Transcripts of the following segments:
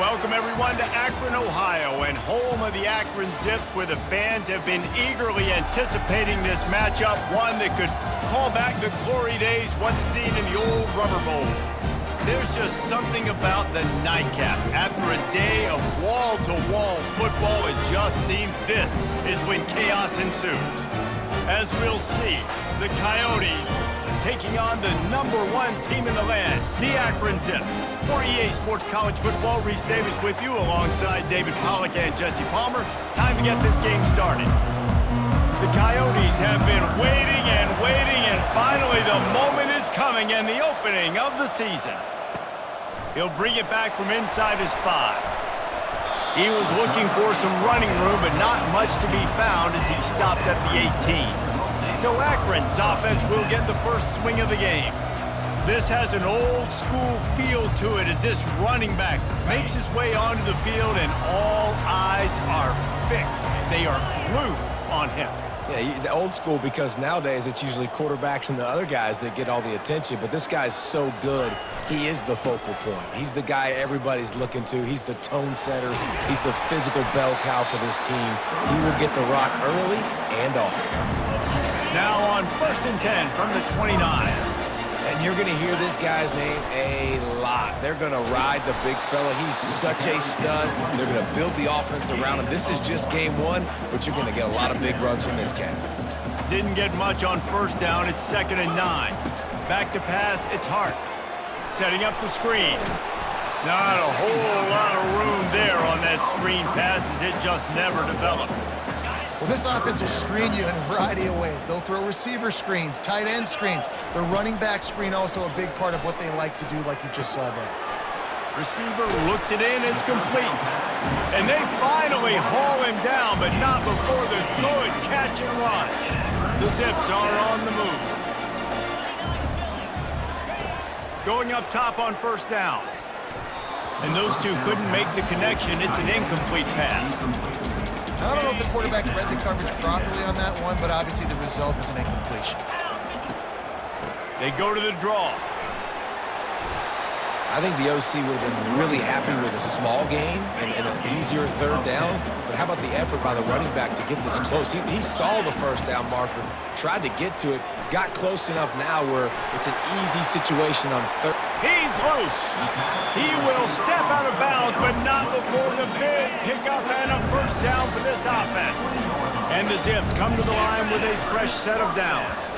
Welcome, everyone, to Akron, Ohio, and home of the Akron Zips, where the fans have been eagerly anticipating this matchup, one that could call back the glory days once seen in the old Rubber Bowl. There's just something about the nightcap. After a day of wall-to-wall football, it just seems this is when chaos ensues. As we'll see, the Coyotes taking on the #1 team in the land, the Akron Zips. For EA Sports College Football, Reese Davis with you alongside David Pollack and Jesse Palmer. Time to get this game started. The Coyotes have been waiting, and finally the moment is coming and the opening of the season. He'll bring it back from inside his 5. He was looking for some running room, but not much to be found as he stopped at the 18. So Akron's offense will get the first swing of the game. This has an old-school feel to it as this running back makes his way onto the field and all eyes are fixed. They are glued on him. Yeah, the old school, because nowadays it's usually quarterbacks and the other guys that get all the attention, but this guy's so good, he is the focal point. He's the guy everybody's looking to. He's the tone setter. He's the physical bell cow for this team. He will get the rock early and often. Now on 1st and 10 from the 29. And you're going to hear this guy's name a lot. They're going to ride the big fella. He's such a stud. They're going to build the offense around him. This is just game 1, but you're going to get a lot of big runs from this cat. Didn't get much on 1st down. It's 2nd and 9. Back to pass, it's Hart. Setting up the screen. Not a whole lot of room there on that screen pass as it just never developed. Well, this offense will screen you in a variety of ways. They'll throw receiver screens, tight end screens. The running back screen also a big part of what they like to do, like you just saw there. Receiver looks it in, it's complete. And they finally haul him down, but not before the good catch and run. The Zips are on the move. Going up top on 1st down. And those two couldn't make the connection. It's an incomplete pass. I don't know if the quarterback read the coverage properly on that one, but obviously the result is an incompletion. They go to the draw. I think the OC would have been really happy with a small gain and an easier 3rd down. But how about the effort by the running back to get this close? He saw the 1st down marker, tried to get to it, got close enough now where it's an easy situation on 3rd. He's loose. He will step out of bounds, but not before the big pickup and a 1st down for this offense. And the Zips come to the line with a fresh set of downs.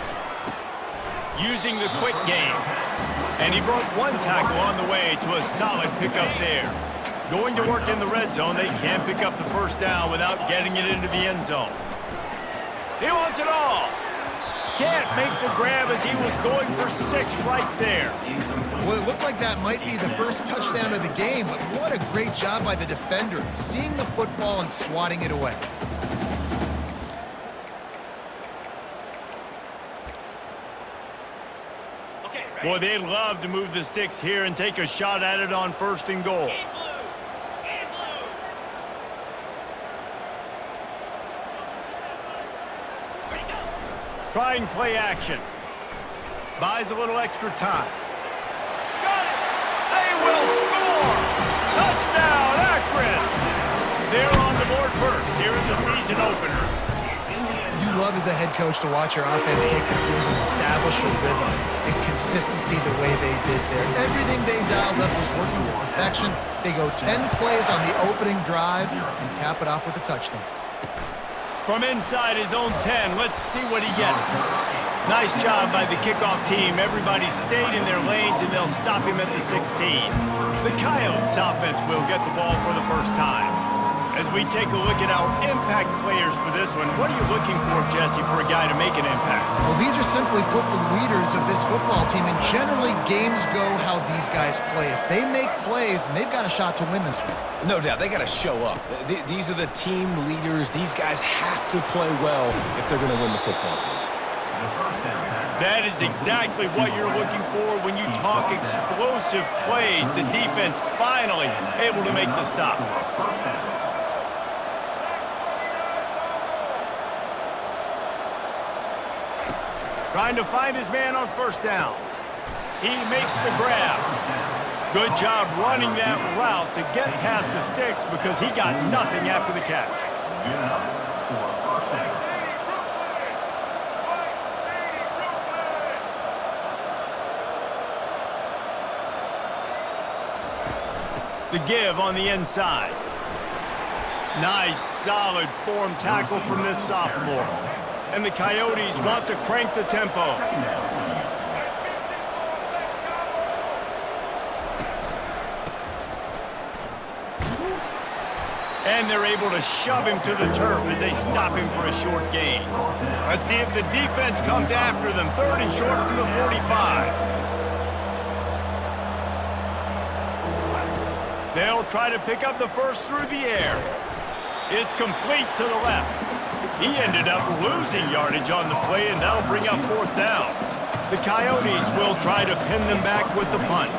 Using the quick game. And he broke 1 tackle on the way to a solid pickup there. Going to work in the red zone, they can't pick up the 1st down without getting it into the end zone. He wants it all. Can't make the grab as he was going for 6 right there. Well, it looked like that might be the first touchdown of the game, but what a great job by the defender, seeing the football and swatting it away. Boy, they'd love to move the sticks here and take a shot at it on 1st and goal. Trying play action. Buys a little extra time. Got it! They will score! Touchdown, Akron! They're on the board first here in the season opener. You love as a head coach to watch your offense take the field and establish a rhythm and consistency the way they did there. Everything they dialed up was working to perfection. They go 10 plays on the opening drive and cap it off with a touchdown. From inside his own 10, let's see what he gets. Nice job by the kickoff team. Everybody stayed in their lanes, and they'll stop him at the 16. The Coyotes offense will get the ball for the 1st time. As we take a look at our impact players for this one, what are you looking for, Jesse, for a guy to make an impact? Well, these are simply put the leaders of this football team, and generally games go how these guys play. If they make plays, then they've got a shot to win this one. No doubt, they got to show up. These are the team leaders. These guys have to play well if they're going to win the football game. That is exactly what you're looking for when you talk explosive plays. The defense finally able to make the stop. Trying to find his man on 1st down. He makes the grab. Good job running that route to get past the sticks because he got nothing after the catch. The give on the inside. Nice, solid form tackle from this sophomore. And the Coyotes want to crank the tempo. And they're able to shove him to the turf as they stop him for a short gain. Let's see if the defense comes after them. 3rd and short from the 45. They'll try to pick up the first through the air. It's complete to the left. He ended up losing yardage on the play, and that'll bring up 4th down. The Coyotes will try to pin them back with the punt.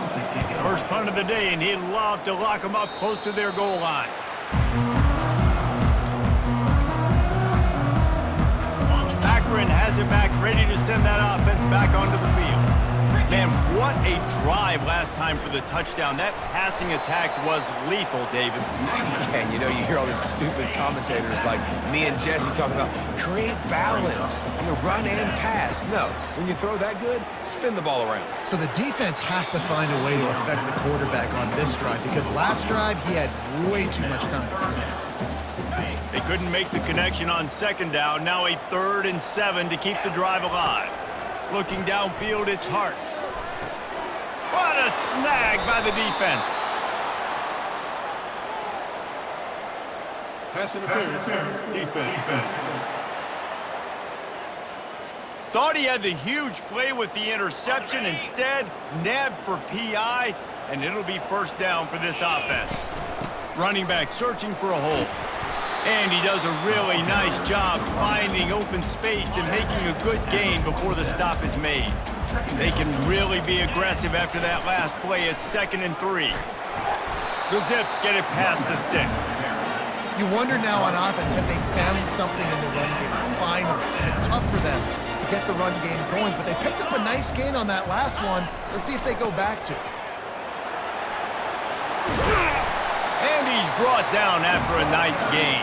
First punt of the day, and he'd love to lock them up close to their goal line. Akron has it back, ready to send that offense back onto the field. Man, what a drive last time for the touchdown. That passing attack was lethal, David. And you know, you hear all these stupid commentators like me and Jesse talking about create balance, run and pass. No, when you throw that good, spin the ball around. So the defense has to find a way to affect the quarterback on this drive because last drive he had way too much time to throw. They couldn't make the connection on 2nd down. Now a 3rd and 7 to keep the drive alive. Looking downfield, it's Hart. What a snag by the defense. Pass interference. Defense. Thought he had the huge play with the interception. Instead, nabbed for PI, and it'll be 1st down for this offense. Running back searching for a hole. And he does a really nice job finding open space and making a good gain before the stop is made. They can really be aggressive after that last play. It's 2nd and 3. The Zips get it past the sticks. You wonder now on offense, have they found something in the run game? Finally, it's been tough for them to get the run game going, but they picked up a nice gain on that last one. Let's see if they go back to it. And he's brought down after a nice gain.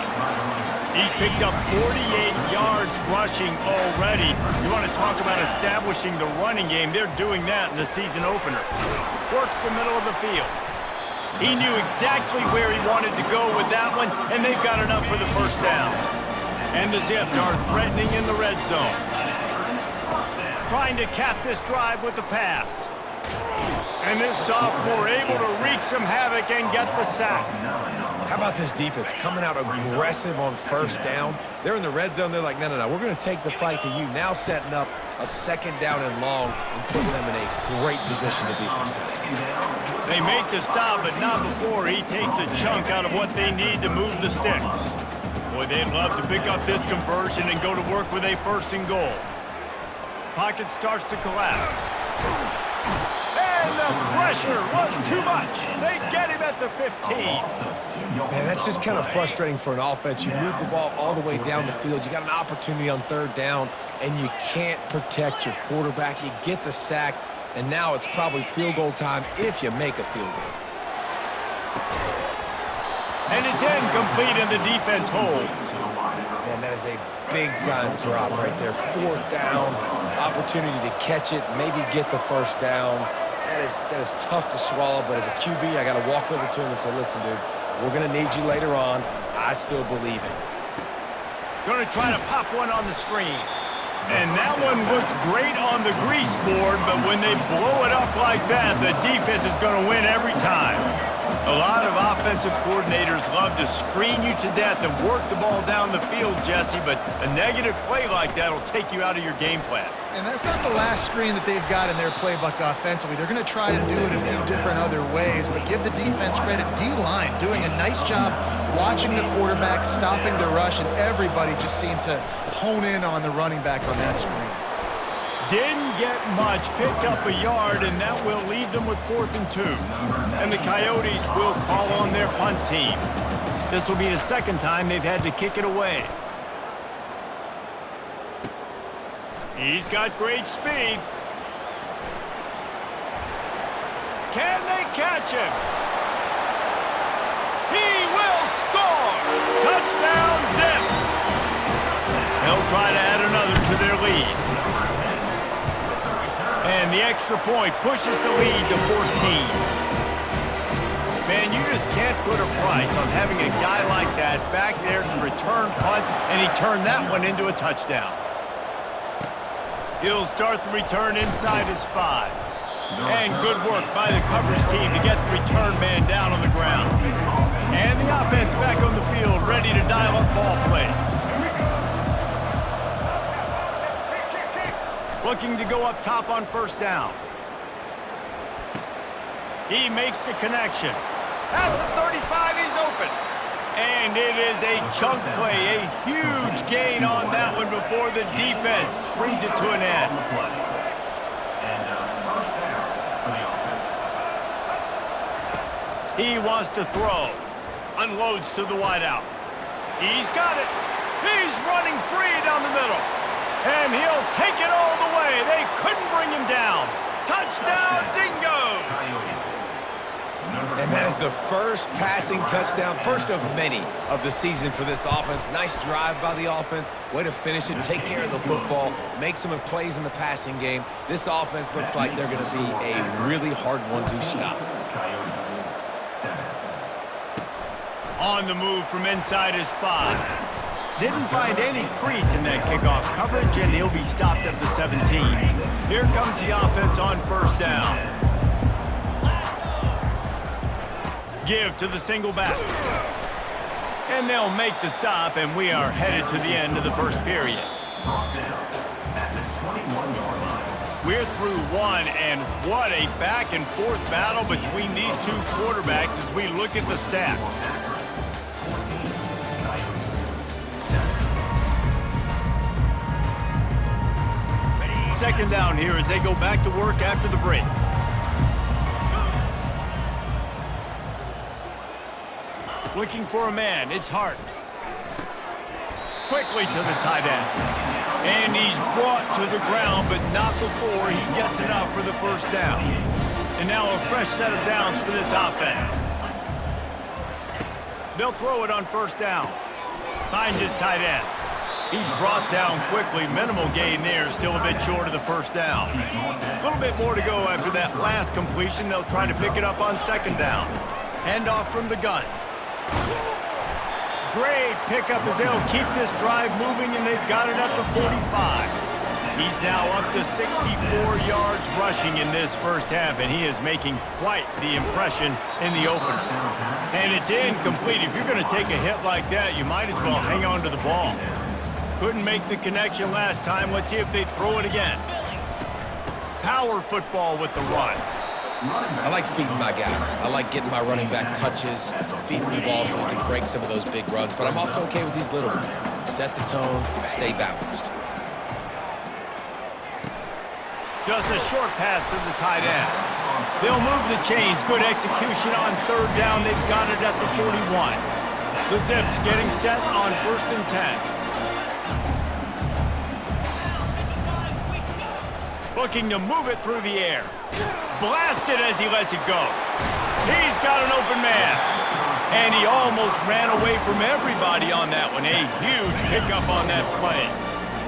He's picked up 48 yards rushing already. You want to talk about establishing the running game. They're doing that in the season opener. Works the middle of the field. He knew exactly where he wanted to go with that one, and they've got enough for the 1st down. And the Zips are threatening in the red zone. Trying to cap this drive with the pass. And this sophomore able to wreak some havoc and get the sack. How about this defense coming out aggressive on 1st down? They're in the red zone. They're like, no, we're going to take the fight to you. Now setting up a 2nd down and long and putting them in a great position to be successful. They make the stop, but not before he takes a chunk out of what they need to move the sticks. Boy, they'd love to pick up this conversion and go to work with a 1st and goal. Pocket starts to collapse. And the pressure was too much. They get him at the 15. Man, that's just kind of frustrating for an offense. You move the ball all the way down the field. You got an opportunity on 3rd down, and you can't protect your quarterback. You get the sack, and now it's probably field goal time if you make a field goal. And it's incomplete, and the defense holds. Man, that is a big-time drop right there. 4th down, opportunity to catch it, maybe get the 1st down. That is tough to swallow, but as a QB, I got to walk over to him and say, listen, dude, we're going to need you later on. I still believe it. Going to try to pop one on the screen. And that one looked great on the grease board, but when they blow it up like that, the defense is going to win every time. A lot of offensive coordinators love to screen you to death and work the ball down the field, Jesse, but a negative play like that will take you out of your game plan. And that's not the last screen that they've got in their playbook offensively. They're going to try to do it a few different other ways, but give the defense credit. D-line doing a nice job watching the quarterback, stopping the rush, and everybody just seemed to hone in on the running back on that screen. Didn't get much, picked up a yard, and that will leave them with 4th and 2. And the Coyotes will call on their punt team. This will be the 2nd time they've had to kick it away. He's got great speed. Can they catch him? He will score! Touchdown, Zips! They'll try to add another to their lead. And the extra point pushes the lead to 14. Man, you just can't put a price on having a guy like that back there to return punts, and he turned that one into a touchdown. He'll start the return inside his 5. And good work by the coverage team to get the return man down on the ground. And the offense back on the field, ready to dial up ball plays. Looking to go up top on first down. He makes the connection. At the 35, he's open. And it is a chunk play, a huge gain on that one before the defense brings it to an end. He wants to throw. Unloads to the wideout. He's got it. He's running free down the middle. And he'll take it all the way. They couldn't bring him down. Touchdown, Dingoes! And that is the first passing touchdown, first of many of the season for this offense. Nice drive by the offense. Way to finish it, take care of the football, make some plays in the passing game. This offense looks like they're going to be a really hard one to stop. On the move from inside his 5. Didn't find any crease in that kickoff coverage, and he'll be stopped at the 17. Here comes the offense on first down. Give to the single back. And they'll make the stop, and we are headed to the end of the first period. We're through one, and what a back-and-forth battle between these two quarterbacks as we look at the stats. Second down here as they go back to work after the break. Looking for a man, it's Hart. Quickly to the tight end. And he's brought to the ground, but not before he gets enough for the first down. And now a fresh set of downs for this offense. They'll throw it on first down. Finds his tight end. He's brought down quickly. Minimal gain there, still a bit short of the first down. A little bit more to go after that last completion. They'll try to pick it up on second down. Handoff from the gun. Great pickup as they'll keep this drive moving, and they've got it up to 45. He's now up to 64 yards rushing in this first half, and he is making quite the impression in the opener. And it's incomplete. If you're going to take a hit like that, you might as well hang on to the ball. Couldn't make the connection last time. Let's see if they throw it again. Power football with the run. I like feeding my guy. I like getting my running back touches, feeding the ball so he can break some of those big runs, but I'm also okay with these little ones. Set the tone, stay balanced. Just a short pass to the tight end. They'll move the chains. Good execution on third down. They've got it at the 41. The Zips getting set on 1st and 10. Looking to move it through the air. Blasted as he lets it go. He's got an open man. And he almost ran away from everybody on that one. A huge pickup on that play.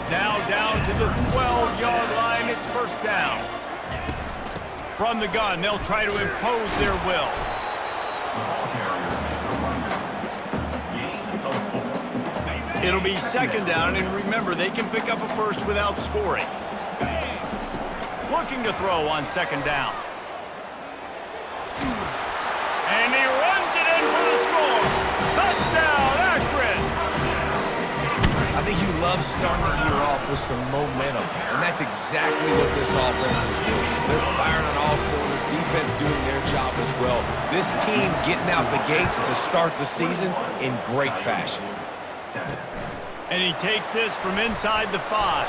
Now down to the 12-yard line. It's first down. From the gun, they'll try to impose their will. It'll be second down, and remember, they can pick up a first without scoring. Looking to throw on second down. And he runs it in for the score. Touchdown, Akron! I think you love starting the year off with some momentum, and that's exactly what this offense is doing. They're firing on all cylinders, defense doing their job as well. This team getting out the gates to start the season in great fashion. And he takes this from inside the 5.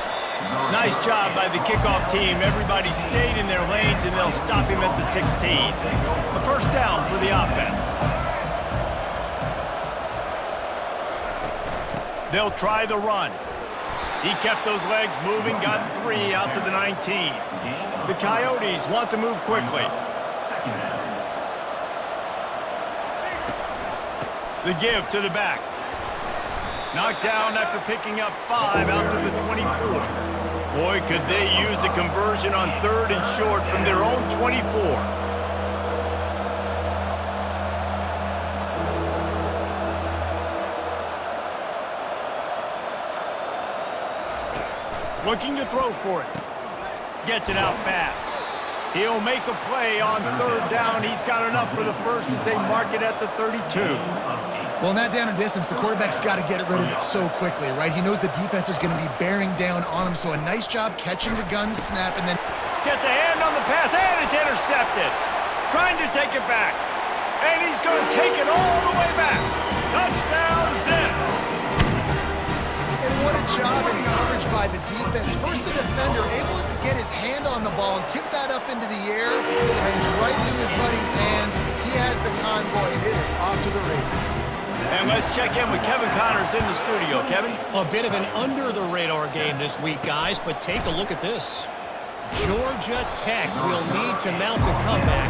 Nice job by the kickoff team. Everybody stayed in their lanes, and they'll stop him at the 16. A first down for the offense. They'll try the run. He kept those legs moving, got 3 out to the 19. The Coyotes want to move quickly. The give to the back. Knocked down after picking up 5 out to the 24. Boy, could they use a conversion on 3rd and short from their own 24. Looking to throw for it. Gets it out fast. He'll make a play on 3rd down. He's got enough for the first as they mark it at the 32. Well, in that down and distance, the quarterback's got to get rid of it so quickly, right? He knows the defense is going to be bearing down on him, so a nice job catching the gun snap and then... Gets a hand on the pass, and it's intercepted. Trying to take it back. And he's going to take it all the way back. Touchdown, Zips. And what a job in coverage by the defense. First, the defender able to get his hand on the ball and tip that up into the air, and it's right into his buddy's hands. He has the convoy, and it is off to the races. And let's check in with Kevin Connors in the studio. Kevin? A bit of an under-the-radar game this week, guys, but take a look at this. Georgia Tech will need to mount a comeback,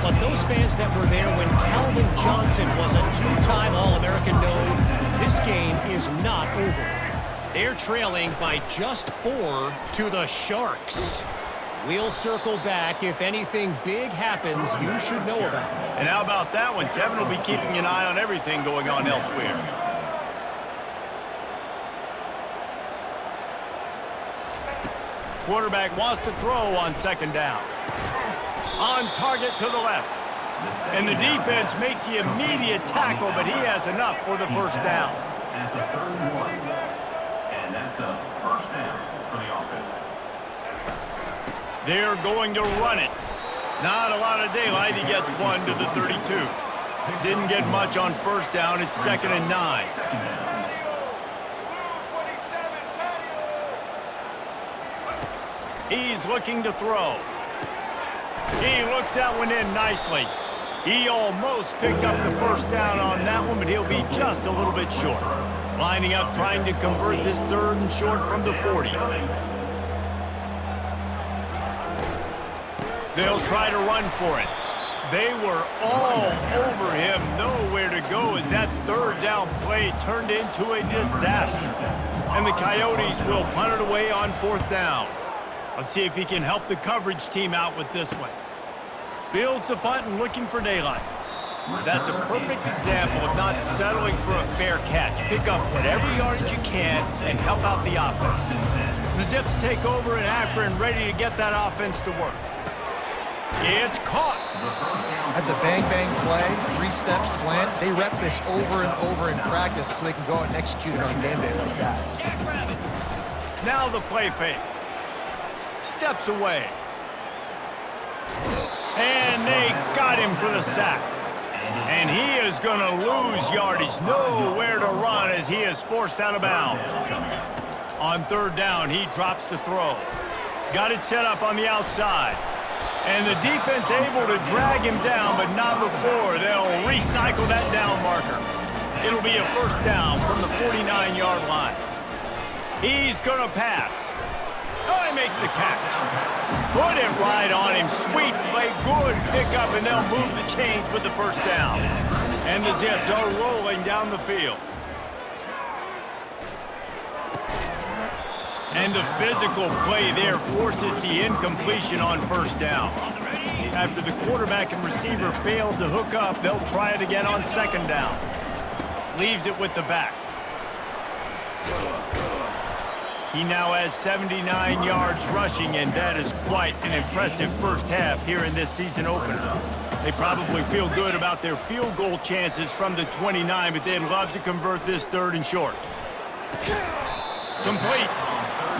but those fans that were there when Calvin Johnson was a 2-time All-American know this game is not over. They're trailing by just 4 to the Sharks. We'll circle back. If anything big happens, you should know about it. And how about that one? Kevin will be keeping an eye on everything going on elsewhere. Quarterback wants to throw on 2nd down. On target to the left. And the defense makes the immediate tackle, but he has enough for the 1st down. At the 31. And that's a 1st down for the offense. They're going to run it. Not a lot of daylight. He gets 1 to the 32. Didn't get much on 1st down. It's 2nd and 9. He's looking to throw. He looks that one in nicely. He almost picked up the 1st down on that one, but he'll be just a little bit short. Lining up, trying to convert this 3rd and short from the 40. They'll try to run for it. They were all over him, nowhere to go as that 3rd down play turned into a disaster. And the Coyotes will punt it away on 4th down. Let's see if he can help the coverage team out with this one. Fields the punt and looking for daylight. That's a perfect example of not settling for a fair catch. Pick up whatever yardage you can and help out the offense. The Zips take over in Akron, ready to get that offense to work. It's caught. That's a bang-bang play, 3-step slant. They rep this over and over in practice so they can go out and execute it on game day like that. Now the play fake. Steps away. And they got him for the sack. And he is going to lose yardage. Nowhere to run as he is forced out of bounds. On 3rd down, he drops to throw. Got it set up on the outside. And the defense able to drag him down, but not before they'll recycle that down marker. It'll be a 1st down from the 49-yard line. He's going to pass. Oh, he makes the catch. Put it right on him. Sweet play, good pickup, and they'll move the chains with the 1st down. And the Zips are rolling down the field. And the physical play there forces the incompletion on 1st down. After the quarterback and receiver failed to hook up, they'll try it again on 2nd down. Leaves it with the back. He now has 79 yards rushing, and that is quite an impressive 1st half here in this season opener. They probably feel good about their field goal chances from the 29, but they'd love to convert this 3rd and short. Complete.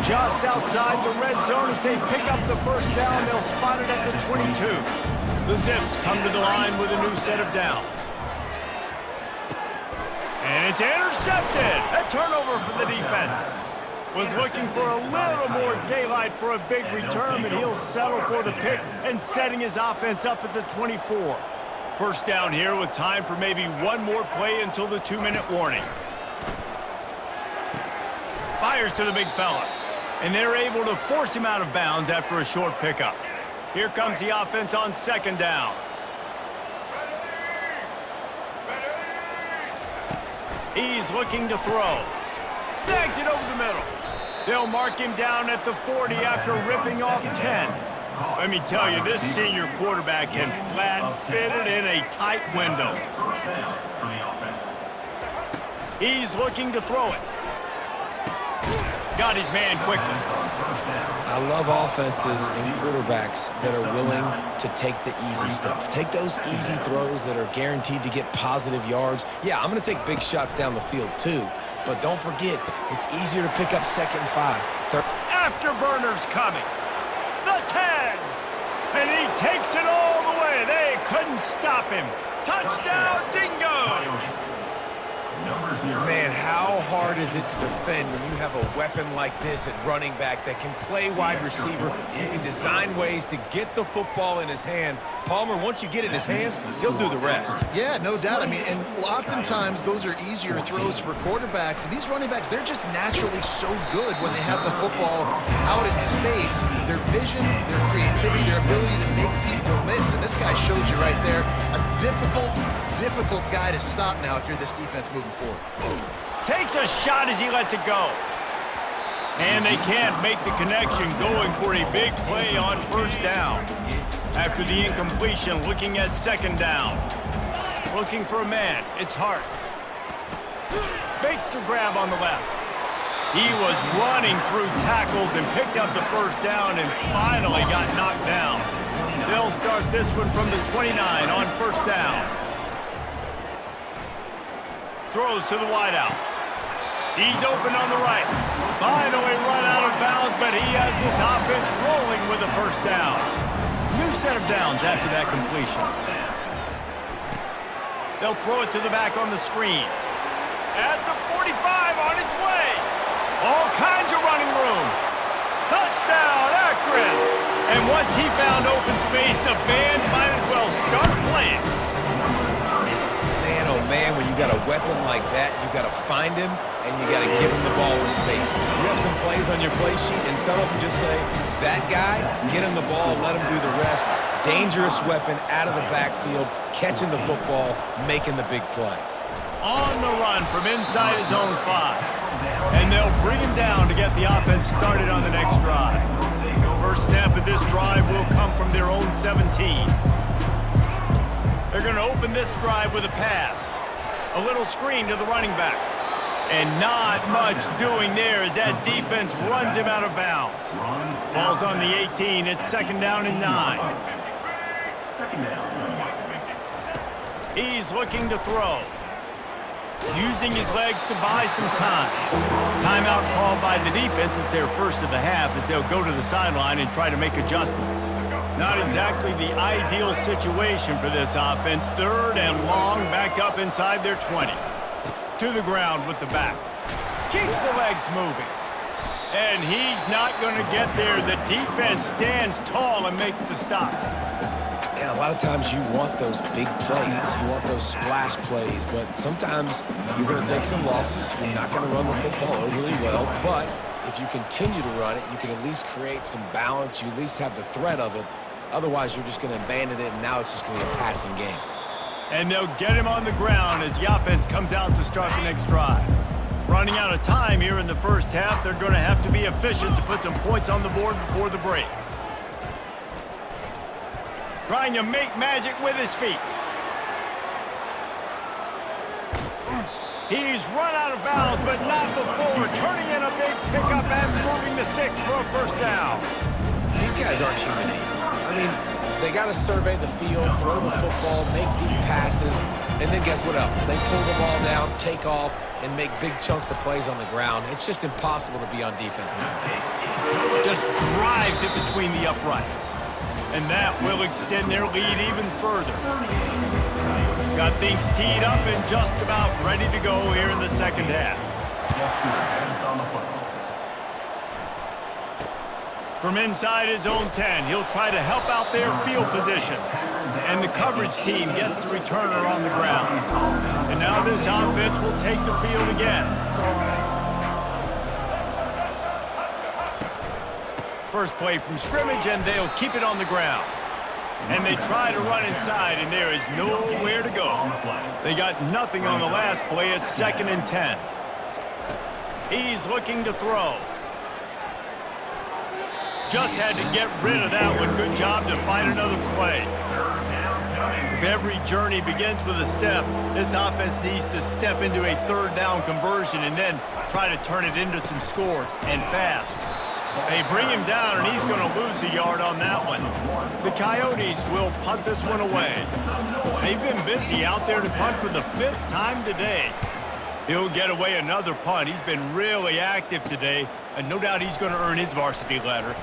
Just outside the red zone as they pick up the 1st down. They'll spot it at the 22. The Zips come to the line with a new set of downs. And it's intercepted. A turnover for the defense. Was looking for a little more daylight for a big return, but he'll settle for the pick and setting his offense up at the 24. 1st down here with time for maybe one more play until the 2-minute warning. Fires to the big fella. And they're able to force him out of bounds after a short pickup. Here comes the offense on 2nd down. He's looking to throw. Snags it over the middle. They'll mark him down at the 40 after ripping off 10. Let me tell you, this senior quarterback can flat fit it in a tight window. He's looking to throw it. Got his man quickly. I love offenses and quarterbacks that are willing to take the easy stuff. Take those easy throws that are guaranteed to get positive yards. Yeah, I'm going to take big shots down the field too. But don't forget, it's easier to pick up 2nd and 5. Afterburner's coming. The 10. And he takes it all the way. They couldn't stop him. Touchdown, Dingo. Man, how hard is it to defend when you have a weapon like this at running back that can play wide receiver? You can design ways to get the football in his hand. Palmer, once you get it in his hands, he'll do the rest. Yeah, no doubt. I mean, and oftentimes those are easier throws for quarterbacks. And these running backs, they're just naturally so good when they have the football out in space. Their vision, their creativity, their ability to make people miss. And this guy showed you right there, a difficult guy to stop now if you're this defense moving forward. Takes a shot as he lets it go. And they can't make the connection, going for a big play on 1st down. After the incompletion, looking at 2nd down. Looking for a man. It's Hart. Makes the grab on the left. He was running through tackles and picked up the 1st down and finally got knocked down. They'll start this one from the 29 on 1st down. Throws to the wideout. He's open on the right. Finally run out of bounds, but he has this offense rolling with a 1st down. New set of downs after that completion. They'll throw it to the back on the screen. At the 45, on its way. All kinds of running room. Touchdown, Akron. And once he found open space, the band might as well start playing. Man, oh man, when you got a weapon like that, you got to find him and you got to give him the ball in space. You have some plays on your play sheet, and some of them just say, that guy, get him the ball, let him do the rest. Dangerous weapon out of the backfield, catching the football, making the big play. On the run from inside his own 5. And they'll bring him down to get the offense started on the next drive. First snap of this drive will come from their own 17. They're going to open this drive with a pass. A little screen to the running back. And not much doing there as that defense runs him out of bounds. Ball's on the 18. It's 2nd down and 9. He's looking to throw. Using his legs to buy some time. Timeout called by the defense. It's their first of the half as they'll go to the sideline and try to make adjustments. Not exactly the ideal situation for this offense. 3rd and long, back up inside their 20. To the ground with the back. Keeps the legs moving. And he's not going to get there. The defense stands tall and makes the stop. And a lot of times you want those big plays. You want those splash plays. But sometimes you're going to take some losses. You're not going to run the football overly well. But if you continue to run it, you can at least create some balance. You at least have the threat of it. Otherwise, you're just going to abandon it, and now it's just going to be a passing game. And they'll get him on the ground as the offense comes out to start the next drive. Running out of time here in the first half, they're going to have to be efficient to put some points on the board before the break. Trying to make magic with his feet. He's run out of bounds, but not before turning in a big pickup and moving the sticks for a 1st down. These guys aren't human. I mean, they got to survey the field, throw the football, make deep passes, and then guess what else? They pull the ball down, take off, and make big chunks of plays on the ground. It's just impossible to be on defense nowadays. Just drives it between the uprights. And that will extend their lead even further. Got things teed up and just about ready to go here in the 2nd half. From inside his own 10, he'll try to help out their field position. And the coverage team gets the returner on the ground. And now this offense will take the field again. First play from scrimmage, and they'll keep it on the ground. And they try to run inside, and there is nowhere to go. They got nothing on the last play. It's 2nd and 10. He's looking to throw. Just had to get rid of that one. Good job to find another play. If every journey begins with a step, this offense needs to step into a 3rd down conversion and then try to turn it into some scores, and fast. They bring him down, and he's going to lose a yard on that one. The Coyotes will punt this one away. They've been busy out there to punt for the 5th time today. He'll get away another punt. He's been really active today, and no doubt he's going to earn his varsity letter.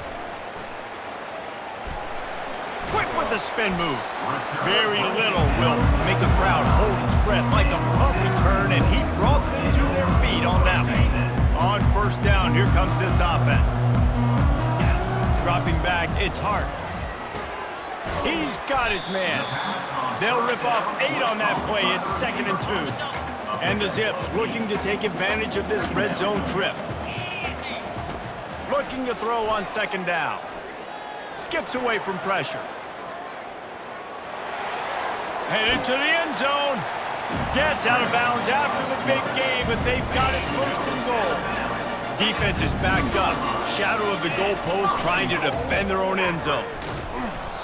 Quick with the spin move. Very little will make a crowd hold its breath like a punt return, and he brought them to their feet on that one. On 1st down, here comes this offense. Dropping back, it's Hart. He's got his man. They'll rip off 8 on that play. It's 2nd and 2. And the Zips looking to take advantage of this red zone trip. Looking to throw on 2nd down. Skips away from pressure. Headed to the end zone. Gets out of bounds after the big game, but they've got it 1st and goal. Defense is backed up. Shadow of the goalpost trying to defend their own end zone.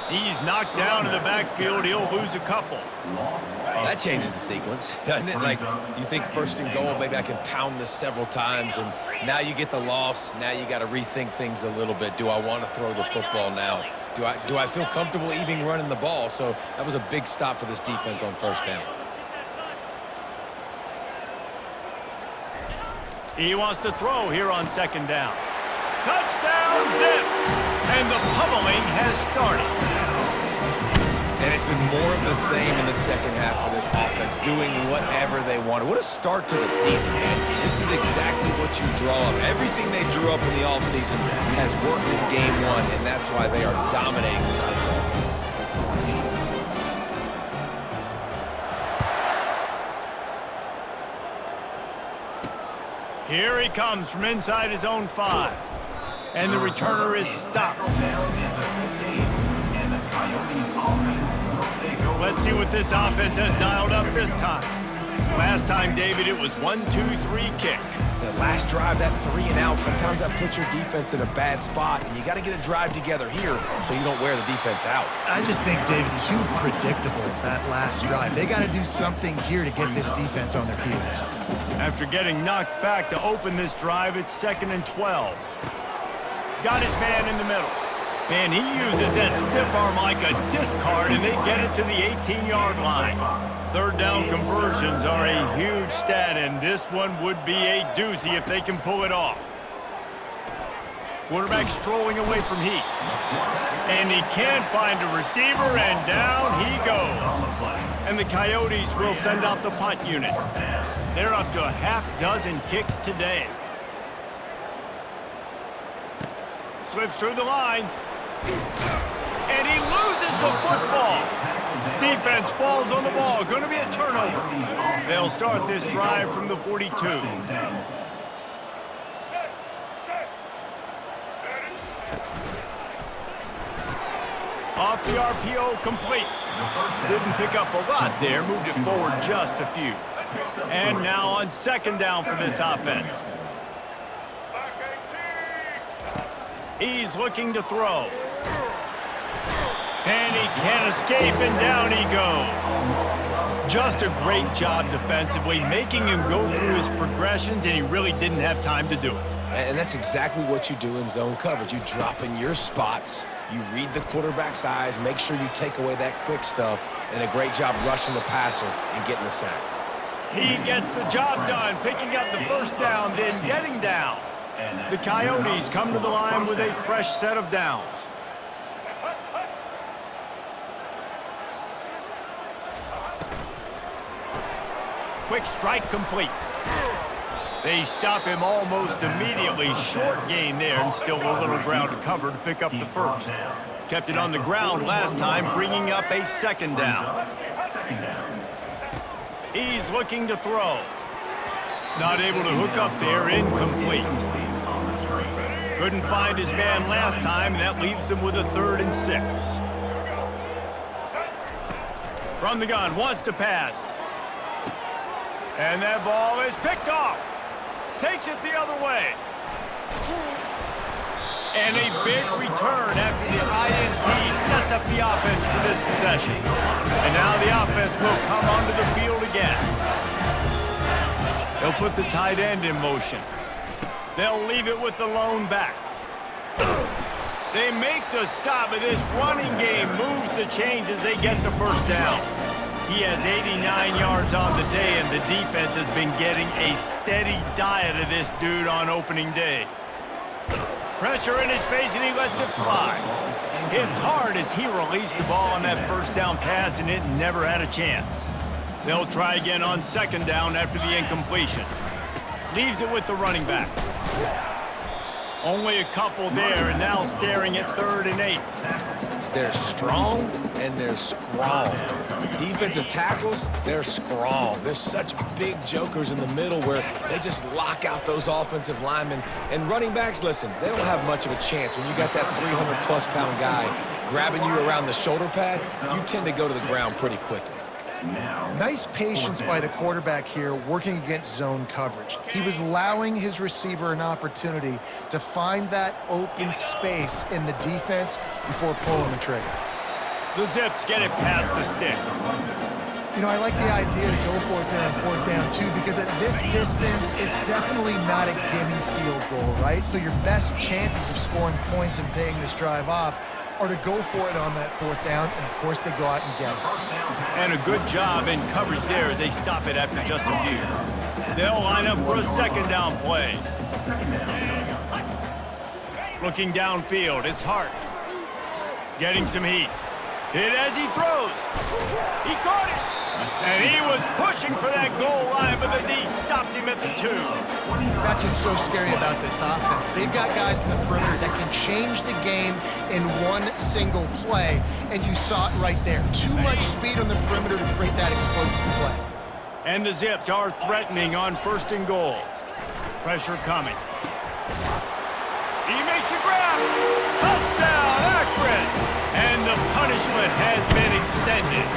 He's knocked down in the backfield. He'll lose a couple. That changes the sequence, doesn't it? Like, you think 1st and goal, maybe I can pound this several times, and now you get the loss. Now you got to rethink things a little bit. Do I want to throw the football now? Do I feel comfortable even running the ball? So that was a big stop for this defense on 1st down. He wants to throw here on 2nd down. Touchdown, Zips! And the pummeling has started. And it's been more of the same in the 2nd half for this offense, doing whatever they wanted. What a start to the season, man. This is exactly what you draw up. Everything they drew up in the offseason has worked in Game 1, and that's why they are dominating this football game. Here he comes from inside his own 5. And the returner is stopped. Let's see what this offense has dialed up this time. Last time, David, it was 1-2-3 kick. The last drive, that 3 and out, sometimes that puts your defense in a bad spot, and you got to get a drive together here so you don't wear the defense out. I just think, David, too predictable, that last drive. They got to do something here to get this defense on their heels. After getting knocked back to open this drive, it's 2nd and 12. Got his man in the middle. Man, he uses that stiff arm like a discard, and they get it to the 18-yard line. 3rd down conversions are a huge stat, and this one would be a doozy if they can pull it off. Quarterback strolling away from heat. And he can't find a receiver, and down he goes. And the Coyotes will send out the punt unit. They're up to a half-dozen kicks today. Slips through the line. And he loses the football. Defense falls on the ball. Going to be a turnover. They'll start this drive from the 42. Off the RPO, complete. Didn't pick up a lot there. Moved it forward just a few. And now on 2nd down for this offense. He's looking to throw. And he can't escape, and down he goes. Just a great job defensively, making him go through his progressions, and he really didn't have time to do it. And that's exactly what you do in zone coverage. You drop in your spots, you read the quarterback's eyes, make sure you take away that quick stuff, and a great job rushing the passer and getting the sack. He gets the job done, picking up the 1st down, then getting down. The Coyotes come to the line with a fresh set of downs. Quick strike complete. They stop him almost immediately. Short gain there, and still a little ground to cover to pick up the 1st. Kept it on the ground last time, bringing up a 2nd down. He's looking to throw. Not able to hook up there, incomplete. Couldn't find his man last time, and that leaves him with a 3rd and 6. From the gun, wants to pass. And that ball is picked off. Takes it the other way. And a big return after the INT sets up the offense for this possession. And now the offense will come onto the field again. They'll put the tight end in motion. They'll leave it with the lone back. They make the stop, but this running game moves the chains as they get the first down. He has 89 yards on the day, and the defense has been getting a steady diet of this dude on opening day. Pressure in his face, and he lets it fly. Hit hard as he released the ball on that first down pass, and it never had a chance. They'll try again on second down after the incompletion. Leaves it with the running back. Only a couple there, and now staring at 3rd and 8. They're strong and they're strong. Defensive tackles, they're strong. There's such big jokers in the middle where they just lock out those offensive linemen. And running backs, listen, they don't have much of a chance. When you got that 300-plus pound guy grabbing you around the shoulder pad, you tend to go to the ground pretty quickly. Nice patience by the quarterback here working against zone coverage. He was allowing his receiver an opportunity to find that open space in the defense before pulling the trigger. The Zips get it past the sticks. You know, I like the idea to go for it there on 4th down, too, because at this distance, it's definitely not a gimme field goal, right? So your best chances of scoring points and paying this drive off are to go for it on that 4th down, and of course they go out and get it. And a good job in coverage there as they stop it after just a few. They'll line up for a second down play. Looking downfield, it's Hart. Getting some heat. Hit as he throws. He caught it. And he was pushing for that goal line, but the D stopped him at the 2. That's what's so scary about this offense. They've got guys in the perimeter that can change the game in one single play, and you saw it right there. Too much speed on the perimeter to create that explosive play. And the Zips are threatening on 1st and goal. Pressure coming. He makes a grab. Touchdown, Akron! And the punishment has been extended.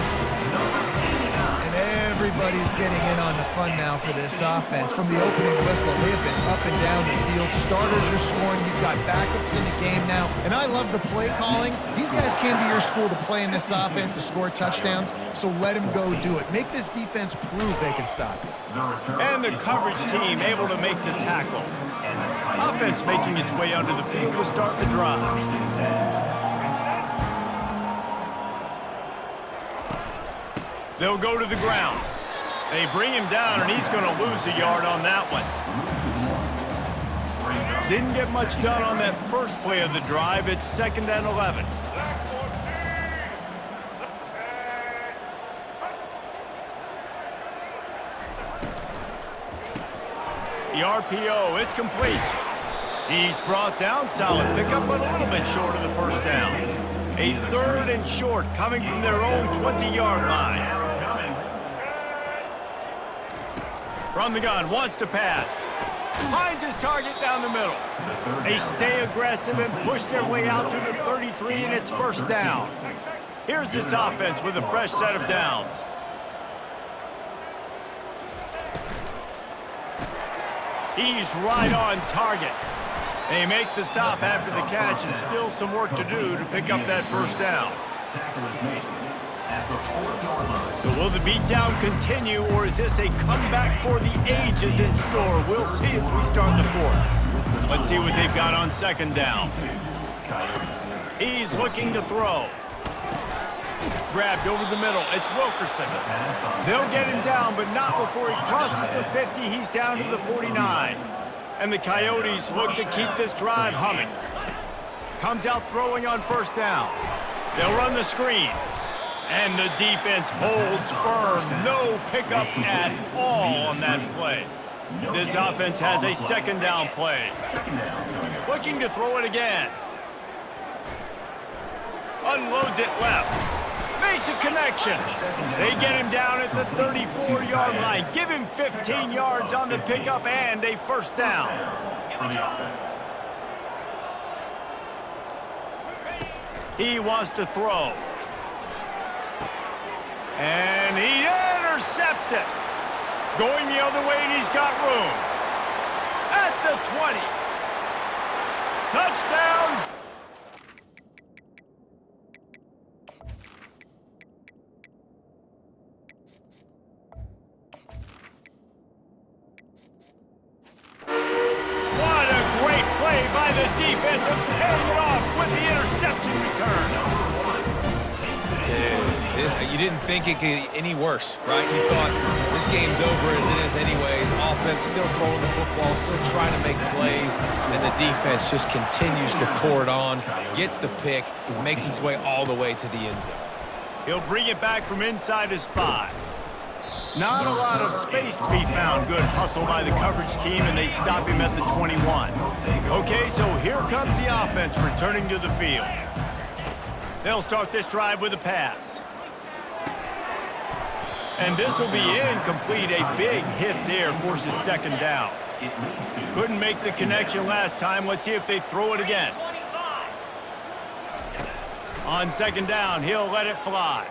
And everybody's getting in on the fun now for this offense. From the opening whistle, they have been up and down the field. Starters are scoring. You've got backups in the game now. And I love the play calling. These guys came to your school to play in this offense to score touchdowns, so let them go do it. Make this defense prove they can stop it. And the coverage team able to make the tackle. Offense making its way under the field to start the drive. They'll go to the ground. They bring him down, and he's going to lose a yard on that one. Didn't get much done on that first play of the drive. It's 2nd and 11. The RPO, it's complete. He's brought down, solid pickup, but a little bit short of the first down. A 3rd and short coming from their own 20-yard line. From the gun, wants to pass. Finds his target down the middle. They stay aggressive and push their way out to the 33, and it's 1st down. Here's this offense with a fresh set of downs. He's right on target. They make the stop after the catch, and still some work to do to pick up that 1st down. So will the beatdown continue, or is this a comeback for the ages in store? We'll see as we start the 4th. Let's see what they've got on 2nd down. He's looking to throw. Grabbed over the middle. It's Wilkerson. They'll get him down, but not before he crosses the 50. He's down to the 49. And the Coyotes look to keep this drive humming. Comes out throwing on 1st down. They'll run the screen. And the defense holds firm. No pickup at all on that play. This offense has a 2nd down play. Looking to throw it again. Unloads it left. Makes a connection. They get him down at the 34-yard line. Give him 15 yards on the pickup and a 1st down. He wants to throw. And he intercepts it. Going the other way, and he's got room. At the 20. Touchdowns. What a great play by the defense and paying it off with the interception return. Dude, you didn't think it could get any worse, right? You thought this game's over as it is anyways. Offense still throwing the football, still trying to make plays, and the defense just continues to pour it on, gets the pick, makes its way all the way to the end zone. He'll bring it back from inside his 5. Not a lot of space to be found. Good hustle by the coverage team, and they stop him at the 21. Okay, so here comes the offense returning to the field. They'll start this drive with a pass. And this will be incomplete. A big hit there forces second down. Couldn't make the connection last time. Let's see if they throw it again. On second down, he'll let it fly.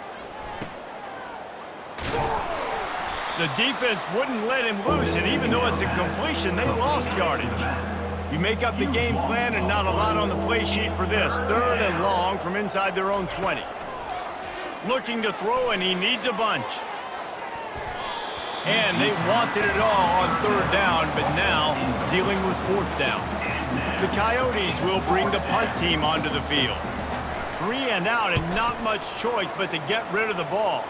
The defense wouldn't let him loose, and even though it's a completion, they lost yardage. You make up the game plan and not a lot on the play sheet for this. 3rd and long from inside their own 20. Looking to throw, and he needs a bunch. And they wanted it all on 3rd down, but now dealing with 4th down. The Coyotes will bring the punt team onto the field. 3 and out, and not much choice but to get rid of the ball.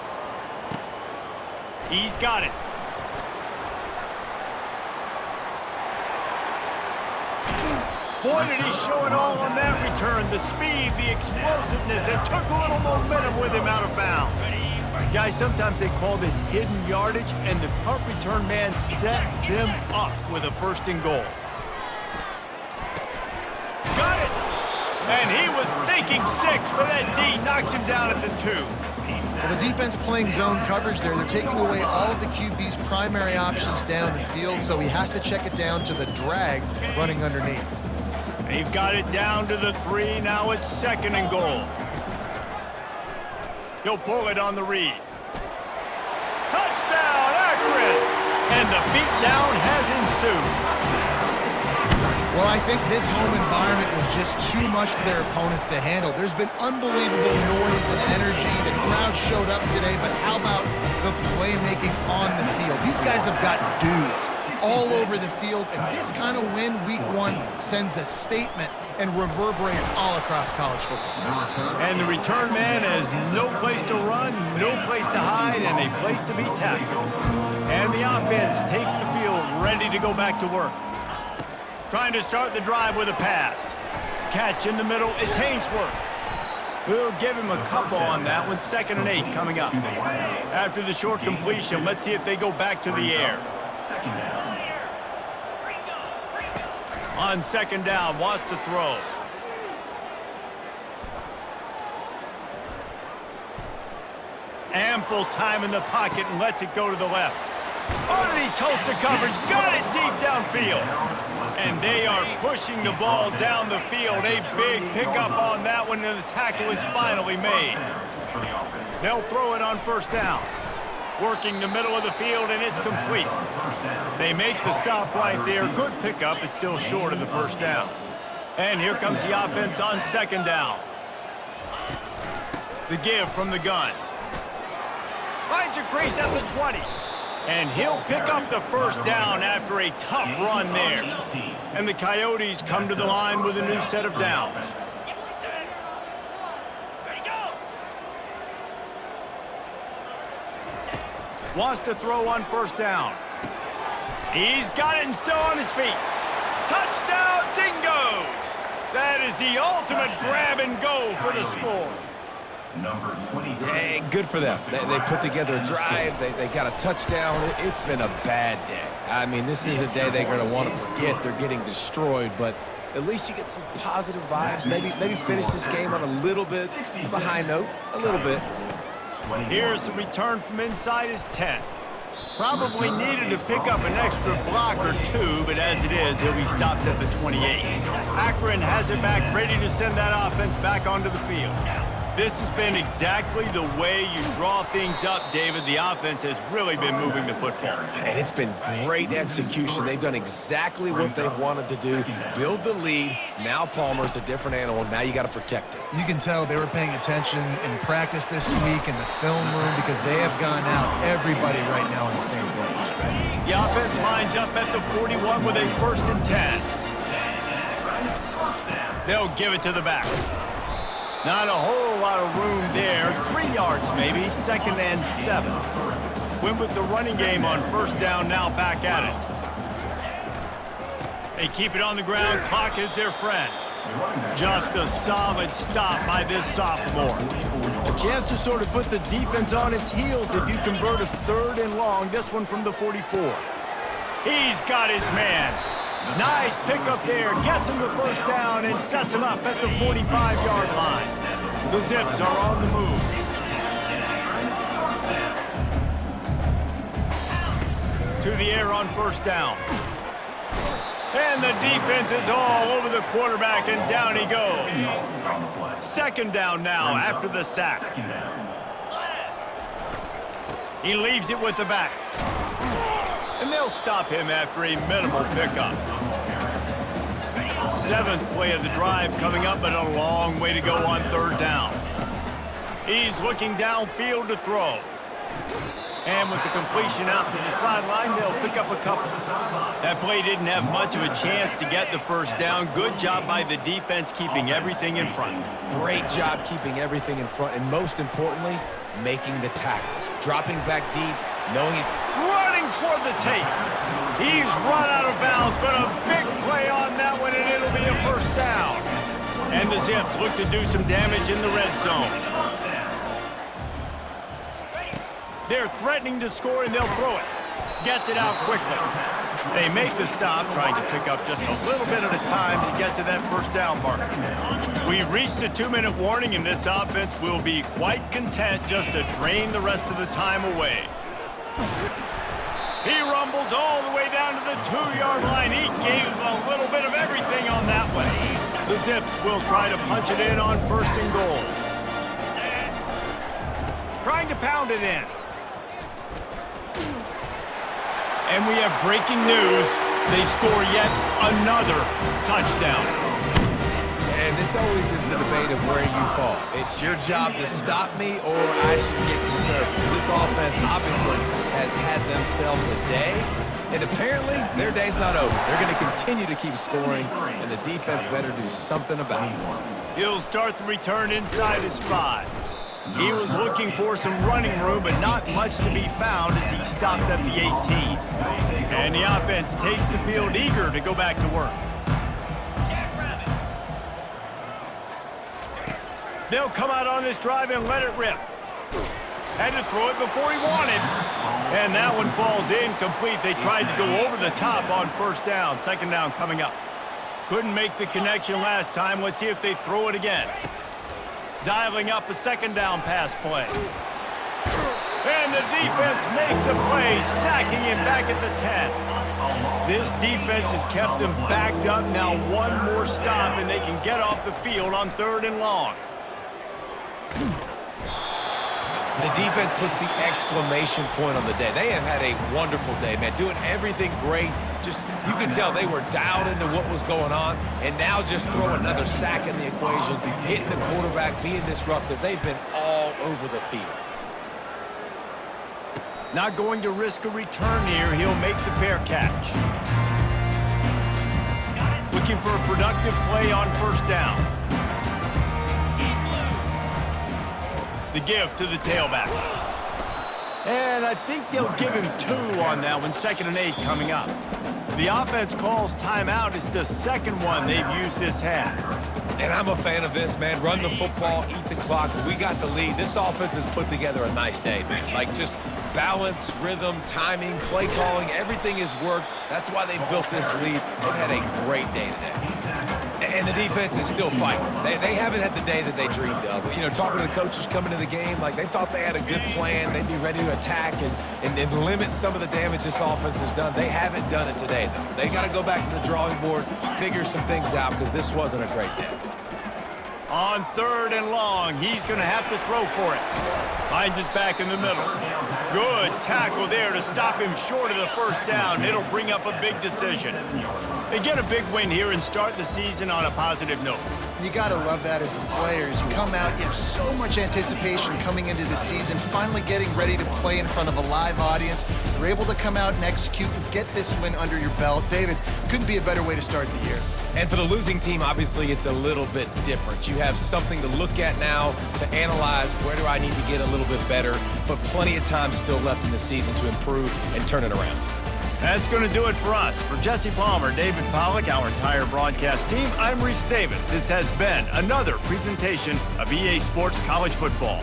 He's got it. Boy, did he show it all on that return. The speed, the explosiveness, and took a little momentum with him out of bounds. Guys, sometimes they call this hidden yardage, and the punt return man set them up with a 1st and goal. Got it! And he was thinking 6, but that D knocks him down at the 2. Well, the defense playing zone coverage there. They're taking away all of the QB's primary options down the field, so he has to check it down to the drag running underneath. They've got it down to the 3. Now it's 2nd and goal. He'll pull it on the read. Touchdown, Akron! And the beatdown has ensued. Well, I think this home environment was just too much for their opponents to handle. There's been unbelievable noise and energy. The crowd showed up today, but how about the playmaking on the field? These guys have got dudes all over the field, and this kind of win week 1 sends a statement and reverberates all across college football. And the return man has no place to run, no place to hide, and a place to be tackled. And the offense takes the field ready to go back to work. Trying to start the drive with a pass. Catch in the middle, it's Hainsworth. We'll give him a couple on that one. 2nd and 8 coming up. After the short completion, let's see if they go back to the air. On 2nd down, wants to throw. Ample time in the pocket and lets it go to the left. Underneath Tulsa coverage, got it deep downfield. And they are pushing the ball down the field. A big pickup on that one, and the tackle is finally made. They'll throw it on 1st down. Working the middle of the field, and it's complete. They make the stop right there. Good pickup. It's still short of the 1st down. And here comes the offense on 2nd down. The give from the gun. Finds a crease at the 20. And he'll pick up the 1st down after a tough run there. And the Coyotes come to the line with a new set of downs. Wants to throw on 1st down. He's got it and still on his feet. Touchdown, Dingoes! That is the ultimate grab and go for the score. Hey, good for them. They put together a drive. They got a touchdown. It's been a bad day. I mean, this is a day they're going to want to forget. They're getting destroyed, but at least you get some positive vibes. Maybe finish this game on a little bit of a high note, a little bit. Here's the return from inside his 10. Probably needed to pick up an extra block or 2, but as it is, he'll be stopped at the 28. Akron has it back, ready to send that offense back onto the field. This has been exactly the way you draw things up, David. The offense has really been moving the football. And it's been great execution. They've done exactly what they've wanted to do, build the lead. Now Palmer's a different animal. Now you got to protect it. You can tell they were paying attention in practice this week in the film room because they have gone out, everybody right now on the same page. The offense lines up at the 41 with a 1st and 10. They'll give it to the back. Not a whole lot of room there. 3 yards maybe, 2nd and 7. Went with the running game on 1st down, now back at it. They keep it on the ground. Clock is their friend. Just a solid stop by this sophomore. A chance to sort of put the defense on its heels if you convert a 3rd and long. This one from the 44. He's got his man. Nice pickup there. Gets him the 1st down and sets him up at the 45-yard line. The Zips are on the move. To the air on 1st down. And the defense is all over the quarterback, and down he goes. 2nd down now after the sack. He leaves it with the back. And they'll stop him after a minimal pickup. 7th play of the drive coming up, but a long way to go on 3rd down. He's looking downfield to throw. And with the completion out to the sideline, they'll pick up a couple. That play didn't have much of a chance to get the 1st down. Good job by the defense keeping everything in front. Great job keeping everything in front, and most importantly, making the tackles. Dropping back deep, knowing he's running toward the tape. He's run out of bounds, but a big play on that one, and it'll be a 1st down. And the Zips look to do some damage in the red zone. They're threatening to score, and they'll throw it. Gets it out quickly. They make the stop, trying to pick up just a little bit at a time to get to that 1st down marker. We've reached the 2-minute warning, and this offense will be quite content just to drain the rest of the time away. He rumbles all the way down to the 2-yard line. He gave a little bit of everything on that one. The Zips will try to punch it in on 1st and goal. Trying to pound it in. And we have breaking news. They score yet another touchdown. And this always is the debate of where you fall. It's your job to stop me, or I should get conservative. Because this offense obviously has had themselves a day, and apparently their day's not over. They're going to continue to keep scoring, and the defense better do something about it. He'll start the return inside his 5. He was looking for some running room, but not much to be found as he stopped at the 18. And the offense takes the field eager to go back to work. They'll come out on this drive and let it rip. Had to throw it before he wanted. And that one falls incomplete. They tried to go over the top on 1st down. 2nd down coming up. Couldn't make the connection last time. Let's see if they throw it again. Dialing up a 2nd down pass play. And the defense makes a play, sacking him back at the 10. This defense has kept them backed up. Now one more stop, and they can get off the field on 3rd and long. The defense puts the exclamation point on the day. They have had a wonderful day, man. Doing everything great. Just, you can tell they were dialed into what was going on, and now just throw another sack in the equation, hitting the quarterback, being disruptive. They've been all over the field. Not going to risk a return here. He'll make the fair catch. Looking for a productive play on 1st down. The give to the tailback. And I think they'll give him 2 on that one. 2nd and 8 coming up. The offense calls timeout. It's the 2nd one they've used this half. And I'm a fan of this, man. Run the football, eat the clock. We got the lead. This offense has put together a nice day, man. Like, just balance, rhythm, timing, play calling, everything has worked. That's why they built this lead. They've had a great day today. And the defense is still fighting. They haven't had the day that they dreamed of. You know, talking to the coaches coming to the game, like they thought they had a good plan. They'd be ready to attack and limit some of the damage this offense has done. They haven't done it today, though. They got to go back to the drawing board, figure some things out, because this wasn't a great day. On 3rd and long, he's going to have to throw for it. Finds his back in the middle. Good tackle there to stop him short of the first down. It'll bring up a big decision. They get a big win here and start the season on a positive note. You got to love that as the players. You come out, you have so much anticipation coming into the season, finally getting ready to play in front of a live audience. You're able to come out and execute and get this win under your belt. David, couldn't be a better way to start the year. And for the losing team, obviously, it's a little bit different. You have something to look at now, to analyze where do I need to get a little bit better, but plenty of time still left in the season to improve and turn it around. That's going to do it for us. For Jesse Palmer, David Pollack, our entire broadcast team, I'm Reese Davis. This has been another presentation of EA Sports College Football.